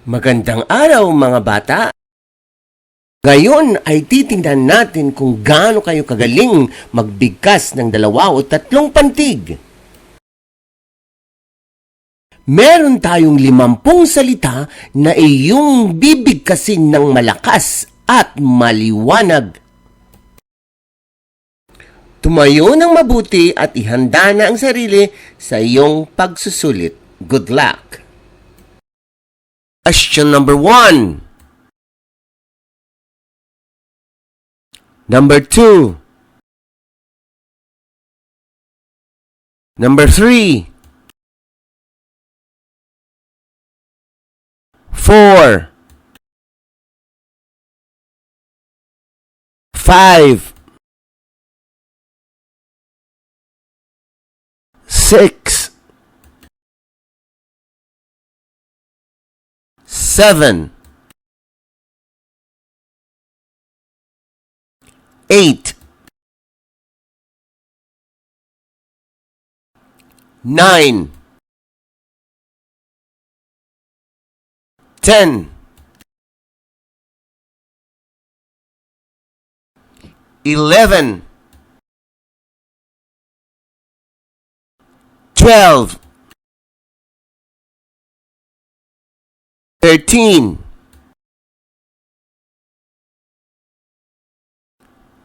Magandang araw mga bata! Ngayon ay titingnan natin kung gaano kayo kagaling magbigkas ng 2 o 3 pantig. Meron tayong 50 salita na iyong bibigkasin ng malakas at maliwanag. Tumayo ng mabuti at ihanda na ang sarili sa iyong pagsusulit. Good luck! Question number 1. Number 2. Number 3. 4. 5. 6. 7. 8. 9. 10. 11. 12. 13.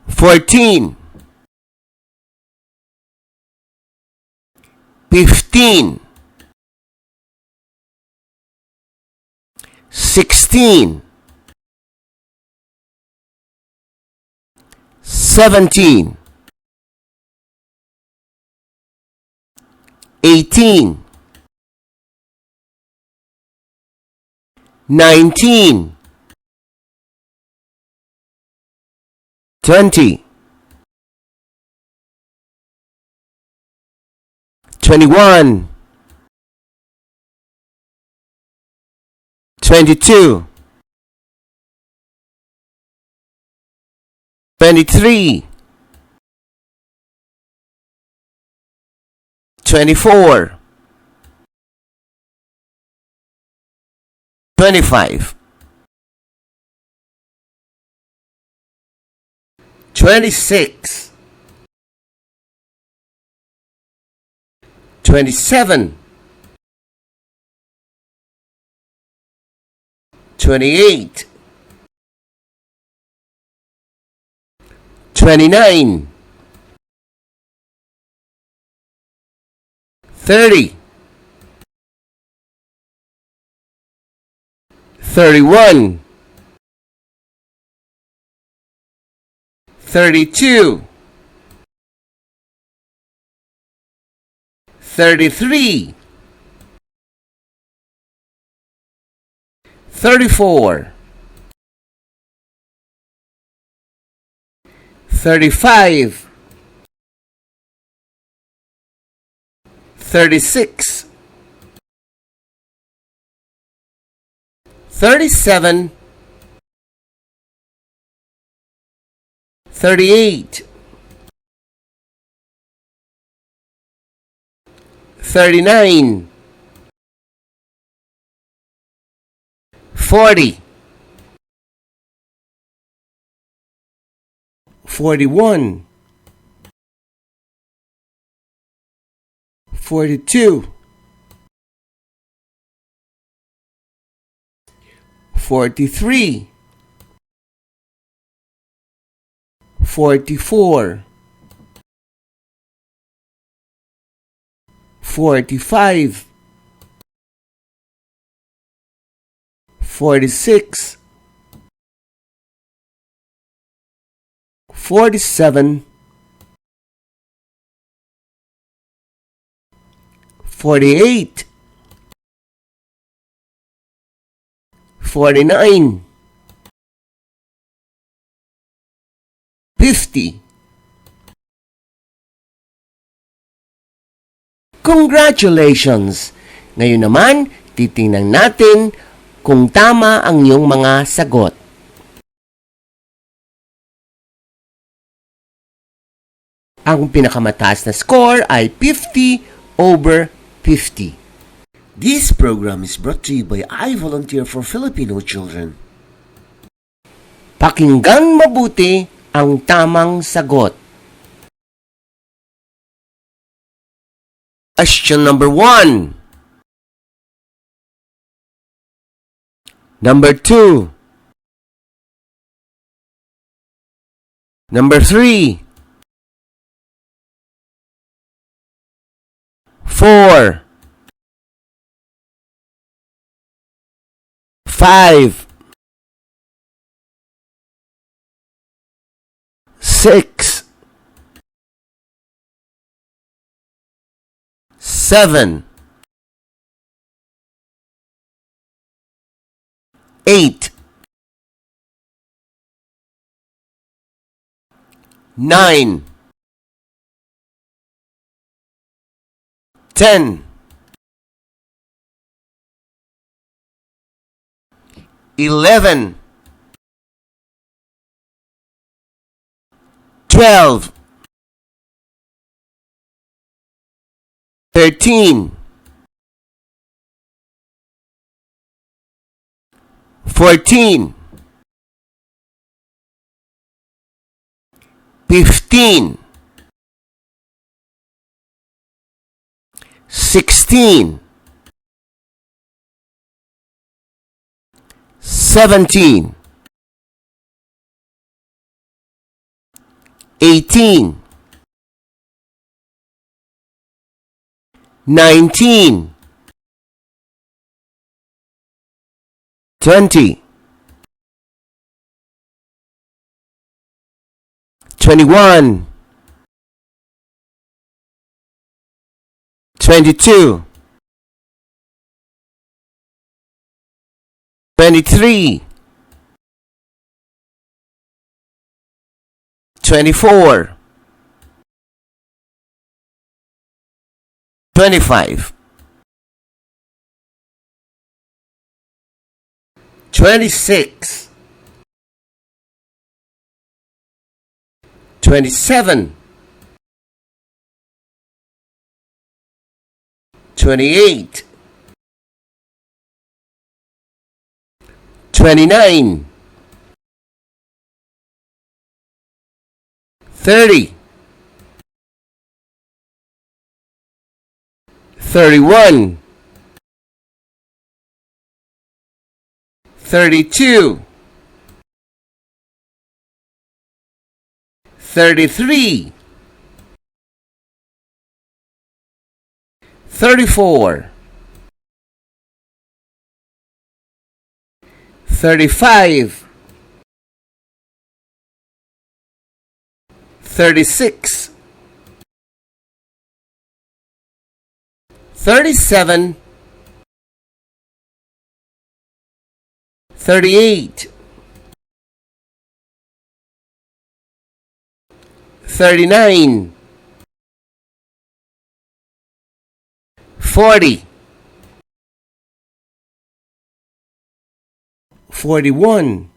14. 15. 16. 17. 18. 19. 20. 21. 22. 23. 24. 25. 26. 27. 28. 29. 30. 31. 32. 33. 34. 35. 36. 37. 38. 39. 40. 41. 42. 43. 44. 45. 46. 47. 48. 49. 50. Congratulations! Ngayon naman, titingnan natin kung tama ang iyong mga sagot. Ang pinakamataas na score ay 50 over 50. This program is brought to you by I Volunteer for Filipino Children. Pakinggan mabuti ang tamang sagot. Question number 1. Number 2. Number 3. 4. 5. 6. 7. 8. 9. 10. 11. 12. 13. 14. 15. 16. 17. 18. 19. 20. 21. 22. 23. 24. 25. 26. 27. 28. 29. 30. 31. 32. 33. 34. 35. 36. 37. 38. 39. 40. 41.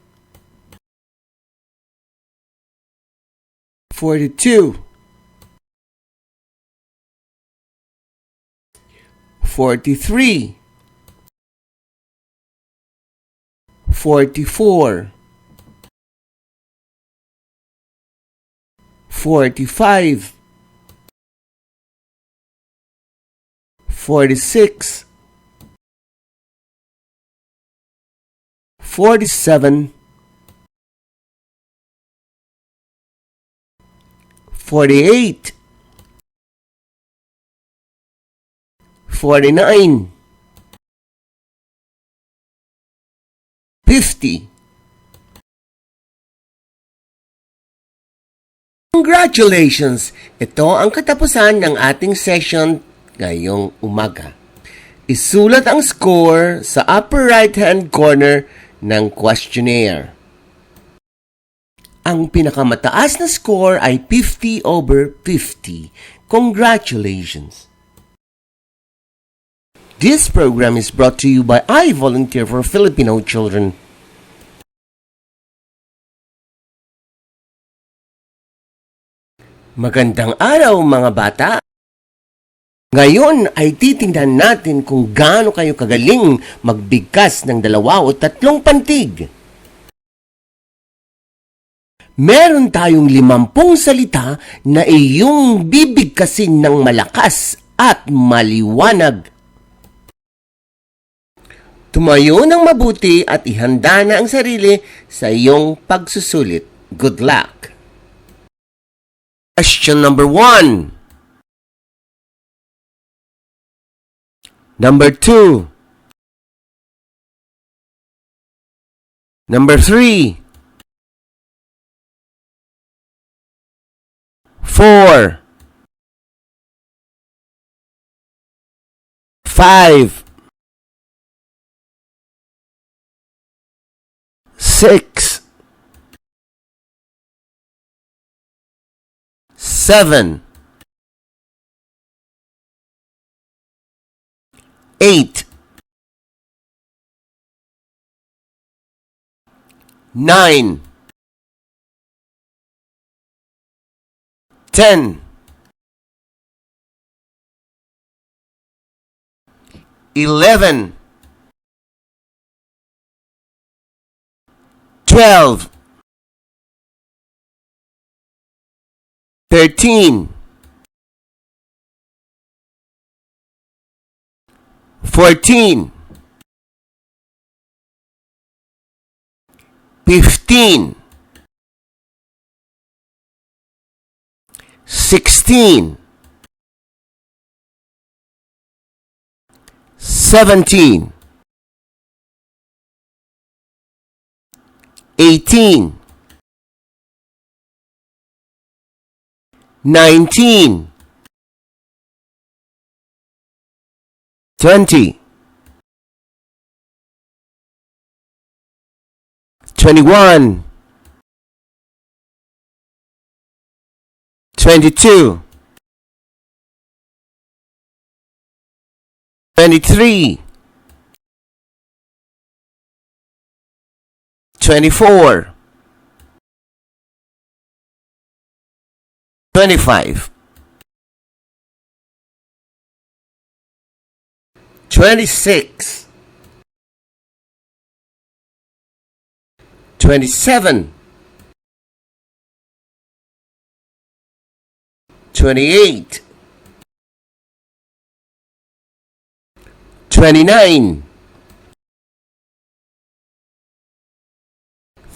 42. 43. 44. 45. 46. 47. 48. 49. 50. Congratulations! Ito ang katapusan ng ating session ngayong umaga. Isulat ang score sa upper right-hand corner ng questionnaire. Ang pinakamataas na score ay 50 over 50. Congratulations! This program is brought to you by I Volunteer for Filipino Children. Magandang araw mga bata! Ngayon ay titingnan natin kung gaano kayo kagaling magbigkas ng 2 o 3 pantig. Meron tayong 50 salita na iyong bibigkasin ng malakas at maliwanag. Tumayo ng mabuti at ihanda na ang sarili sa iyong pagsusulit. Good luck! Question number 1. Number 2. Number 3. 4. 5. 6. 7. 8. 9. 10. 11. 12. 13. 14. 15. 16. 17. 18. 19. 20. 21. 22. 23. 24. 25. 26. 27. 28. 29.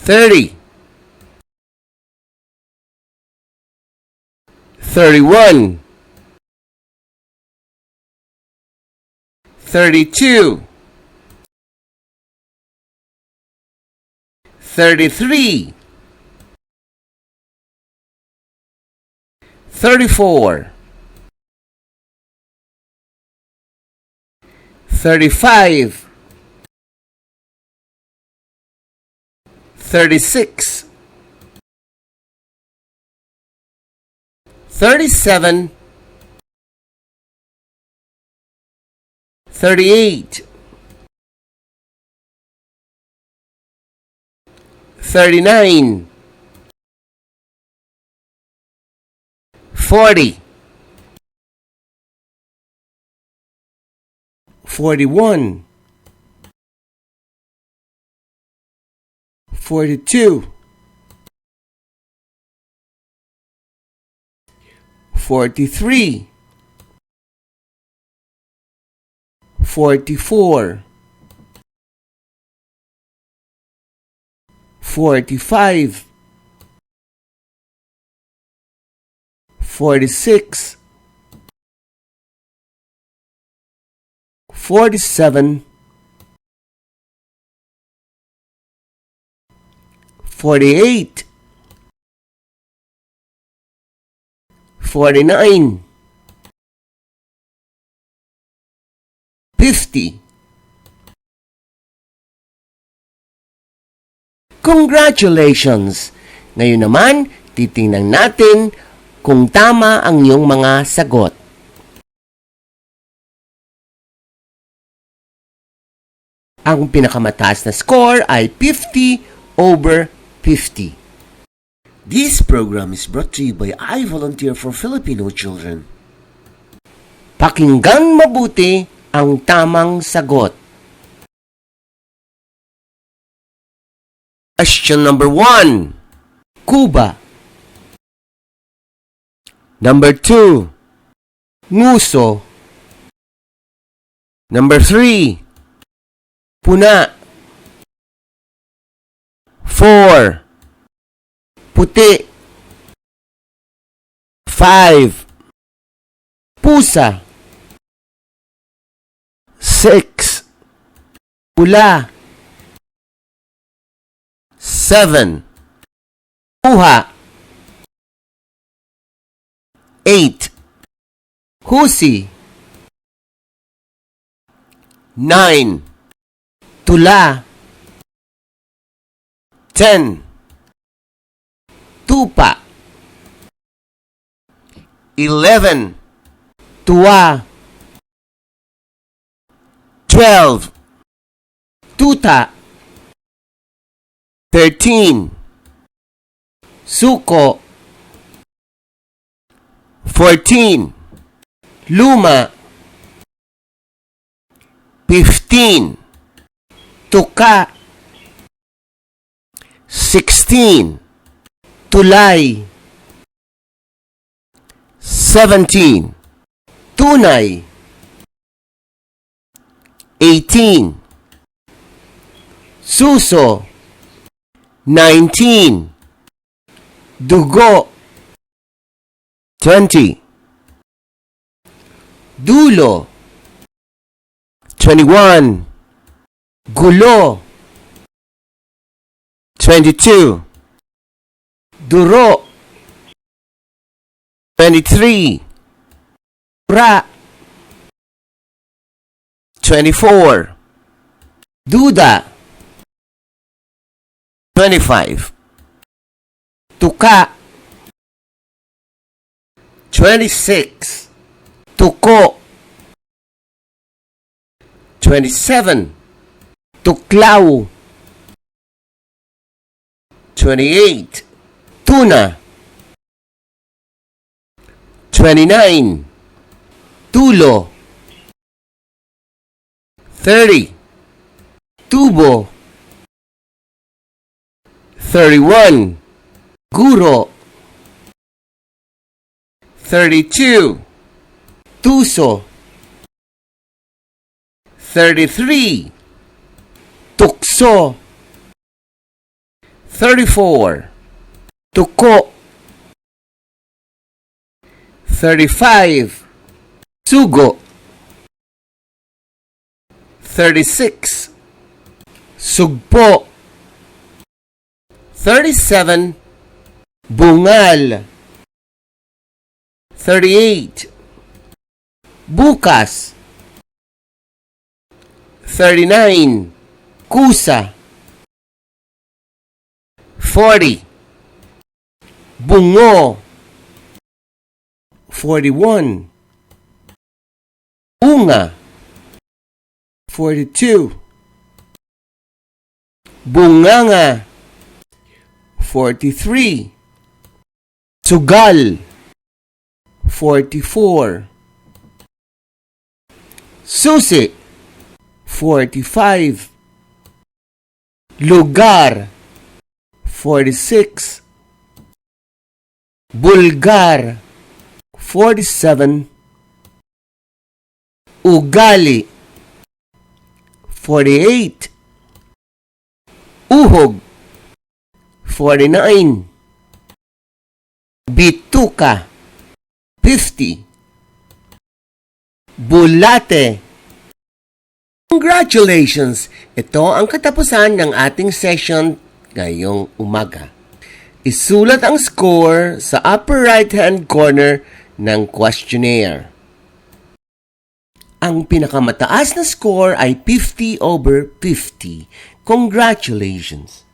30. 31. 32. 33. 34. 35. 36. 37. 38. 39. 40. 41. 42. 43. 44. 45. 46. 47. 48. 49. 50. Congratulations! Ngayon naman, titingnan natin kung tama ang iyong mga sagot. Ang pinakamataas na score ay 50/50. This program is brought to you by I Volunteer for Filipino Children. Pakinggan mabuti ang tamang sagot. Question number 1. Cuba. Number 2. Nguso. Number 3. Puna. 4. Puti. 5. Pusa. 6. Pula. 7. Kuha. 8. Husi. 9. Tula. 10. Tupa. 11. Tuwa. 12. Tuta. 13. Suko. 14. Luma. 15. Tuka. 16. Tulay. 17. Tunay. 18. Suso. 19. Dugo. 20. Dulo. 21. Gulo. 22. Duro. 23. Ra. 24. Duda. 25. Tuka. 26. Tuko. 27. Tuklaw. 28. Tuna. 29. Tulo. 30. Tubo. 31. Guro. 32. Tuso. 33. Tukso. 34. Tuko. 35. Sugo. 36. Sugpo. 37. Bungal. 38. Bukas. 39. Kusa. 40. Bungo. 41. Unga. 42. Bunganga. 43. Sugal. 44. Susi. 45. Lugar. 46. Bulgar. 47. Ugali. 48. Uhog. 49. Bituka. 50. Bulate. Congratulations! Ito ang katapusan ng ating session ngayong umaga. Isulat ang score sa upper right-hand corner ng questionnaire. Ang pinakamataas na score ay 50/50. Congratulations!